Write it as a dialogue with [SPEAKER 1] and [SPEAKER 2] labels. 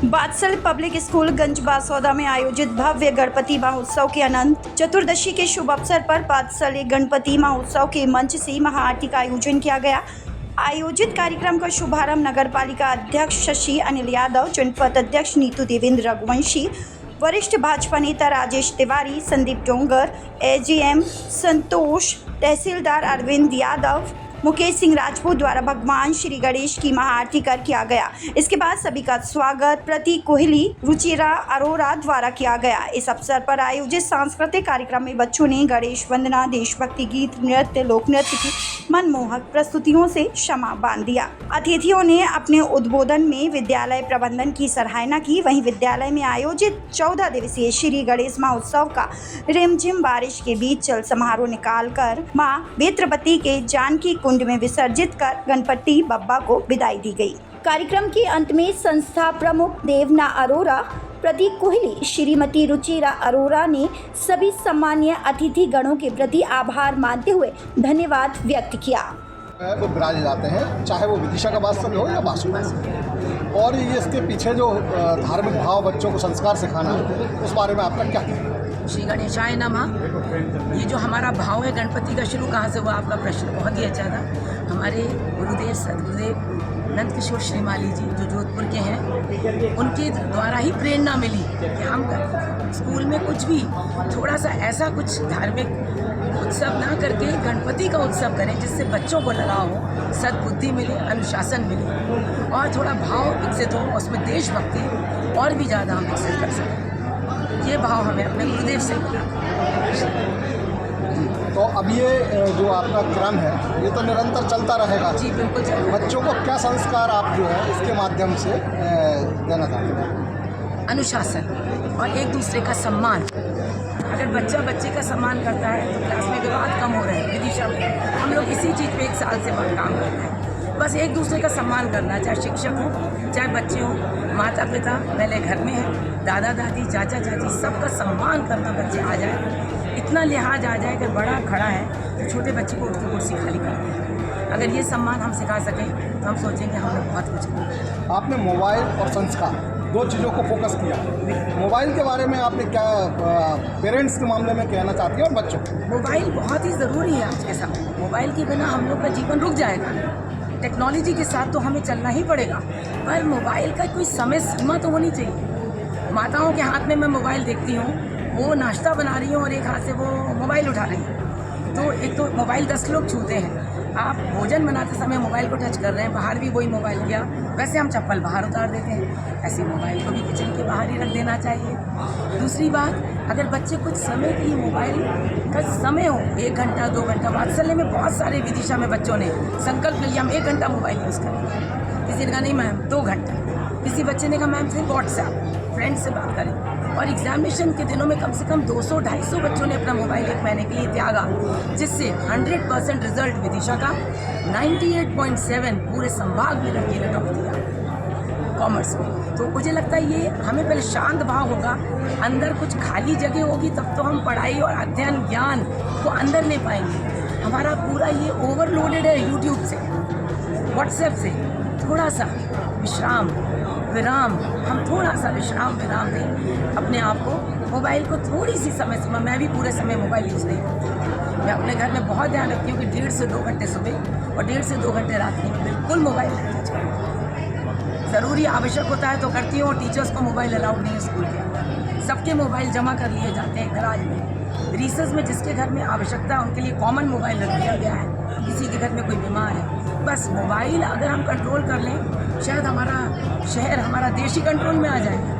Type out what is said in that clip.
[SPEAKER 1] बादसल public school गंज बासौदा में आयोजित भव्य गणपति महोत्सव के अनंत चतुर्दशी के शुभ अवसर पर बादसल गणपति महोत्सव के मंच से महाआरती का आयोजन किया गया। आयोजित कार्यक्रम का शुभारंभ नगर पालिका अध्यक्ष शशि अनिल यादव, जनपद अध्यक्ष नीतू देवेंद्र रघुवंशी, वरिष्ठ भाजपा नेता राजेश तिवारी, संदीप डोंगर, एजीएम संतोष, तहसीलदार अरविंद यादव, मुकेश सिंह राजपूत द्वारा भगवान श्री गणेश की महाआरती कर किया गया। इसके बाद सभी का स्वागत प्रतीक कोहली, रुचिरा अरोरा द्वारा किया गया। इस अवसर पर आयोजित सांस्कृतिक कार्यक्रम में बच्चों ने गणेश वंदना, देशभक्ति गीत, नृत्य, लोक नृत्य की मनमोहक प्रस्तुतियों से क्षमा बांध दिया। अतिथियों ने अपने उद्बोधन में विद्यालय प्रबंधन की सराहना की। वहीं विद्यालय में आयोजित 14 दिवसीय श्री गणेश महोत्सव का रिमझिम बारिश के बीच चल समारोह निकालकर मां बेत्रपति के जानकी कुंड में विसर्जित कर गणपति बप्पा को विदाई दी गई। कार्यक्रम के अंत में संस्था प्रमुख देवना अरोरा, प्रतीक कोहली, श्रीमती रुचिरा अरोरा ने सभी सम्मानीय अतिथि गणों के प्रति आभार मानते हुए धन्यवाद व्यक्त किया।
[SPEAKER 2] वो विराजे जाते हैं, चाहे वो विदिशा का वास्तव हो या बासुदा। और ये इसके पीछे जो धार्मिक भाव, बच्चों को संस्कार सिखाना, उस बारे में आपका क्या कहना है?
[SPEAKER 3] श्री गणेशाय नमः। ये जो हमारा भाव है गणपति का, शुरू कहाँ से हुआ? आपका प्रश्न बहुत ही अच्छा था। हमारे गुरुदेव सदगुरुदेव नंद किशोर श्रीमाली जी जो जोधपुर के हैं, उनके द्वारा ही प्रेरणा मिली कि हम स्कूल में कुछ भी थोड़ा सा ऐसा कुछ धार्मिक उत्सव ना करके गणपति का उत्सव करें, जिससे बच्चों को लगाव हो, सद्बुद्धि मिले, अनुशासन मिले और थोड़ा भाव विकसित हो, उसमें देशभक्ति और भी ज़्यादा हम विकसित कर सकें। ये भाव हमें अपने गुरुदेव से मिला।
[SPEAKER 2] तो अब ये जो आपका क्रम है, ये तो निरंतर चलता रहेगा?
[SPEAKER 3] जी बिल्कुल चलेगा।
[SPEAKER 2] बच्चों को क्या संस्कार आप जो है इसके माध्यम से देना चाहते हैं?
[SPEAKER 3] अनुशासन और एक दूसरे का सम्मान। अगर बच्चा बच्चे का सम्मान करता है तो क्लास में विवाद कम हो रहे हैं। विदिशा में हम लोग इसी चीज़ पे 1 साल से काम कर रहे हैं। बस एक दूसरे का सम्मान करना, चाहे शिक्षक हो, चाहे बच्चे हो, माता पिता पहले घर में है, दादा दादी, चाचा चाची, सबका सम्मान करना। बच्चे आ जाए, इतना लिहाज आ जाए कि बड़ा खड़ा है तो छोटे बच्चे को उसकी कुर्सी खाली कर दें। अगर ये सम्मान हम सिखा सकें तो हम सोचेंगे हमने बहुत कुछ किया।
[SPEAKER 2] आपने मोबाइल और संस्कार, 2 चीज़ों को फोकस किया। मोबाइल के बारे में आपने क्या पेरेंट्स के मामले में कहना चाहती है और बच्चों?
[SPEAKER 3] मोबाइल बहुत ही ज़रूरी है आज के समय। मोबाइल के बिना हम लोग का जीवन रुक जाएगा। टेक्नोलॉजी के साथ तो हमें चलना ही पड़ेगा, पर मोबाइल का कोई समय सीमा तो होनी चाहिए। माताओं के हाथ में मैं मोबाइल देखती हूँ, वो नाश्ता बना रही हूँ और एक हाथ से वो मोबाइल उठा रही हैं। तो एक तो मोबाइल 10 लोग छूते हैं, आप भोजन बनाते समय मोबाइल को टच कर रहे हैं, बाहर भी वही मोबाइल किया। वैसे हम चप्पल बाहर उतार देते हैं, ऐसे मोबाइल को भी किचन के बाहर ही रख देना चाहिए। दूसरी बात, अगर बच्चे कुछ समय के लिए मोबाइल का समय हो, 1 घंटा 2 घंटा, बादशाह में बहुत सारे विदिशा में बच्चों ने संकल्प लिया हम 1 घंटा मोबाइल यूज़ करें। किसी ने कहा नहीं मैम 2 घंटा, किसी बच्चे ने कहा मैम से व्हाट्सएप फ्रेंड से बात करें। और एग्जामिनेशन के दिनों में कम से कम 200-250 बच्चों ने अपना मोबाइल 1 महीने के लिए त्यागा, जिससे 100% रिजल्ट विदिशा का 98.7 पूरे संभाग में लड़की ने टॉप दिया कॉमर्स में। तो मुझे लगता है ये हमें पहले शांत भाव होगा, अंदर कुछ खाली जगह होगी, तब तो हम पढ़ाई और अध्ययन ज्ञान को अंदर ले पाएंगे। हमारा पूरा ये ओवरलोडेड है यूट्यूब से, व्हाट्सएप से। थोड़ा सा विराम, हम थोड़ा सा विश्राम विराम दें अपने आप को। मोबाइल को थोड़ी सी समय सीमा, मैं भी पूरे समय मोबाइल यूज़ नहीं करती। मैं अपने घर में बहुत ध्यान रखती हूँ कि 1.5 से 2 घंटे सुबह और 1.5 से 2 घंटे रात में बिल्कुल मोबाइल नहीं टच करती। ज़रूरी आवश्यक होता है तो करती हूँ। टीचर्स को मोबाइल अलाउड नहीं है स्कूल के अंदर, सबके मोबाइल जमा कर लिए जाते हैं गराज में। रिसेस में जिसके घर में आवश्यकता है उनके लिए कॉमन मोबाइल रख दिया गया है। किसी के घर में कोई बीमार है, बस मोबाइल अगर हम कंट्रोल कर लें, शायद हमारा शहर, हमारा देश ही कंट्रोल में आ जाएगा।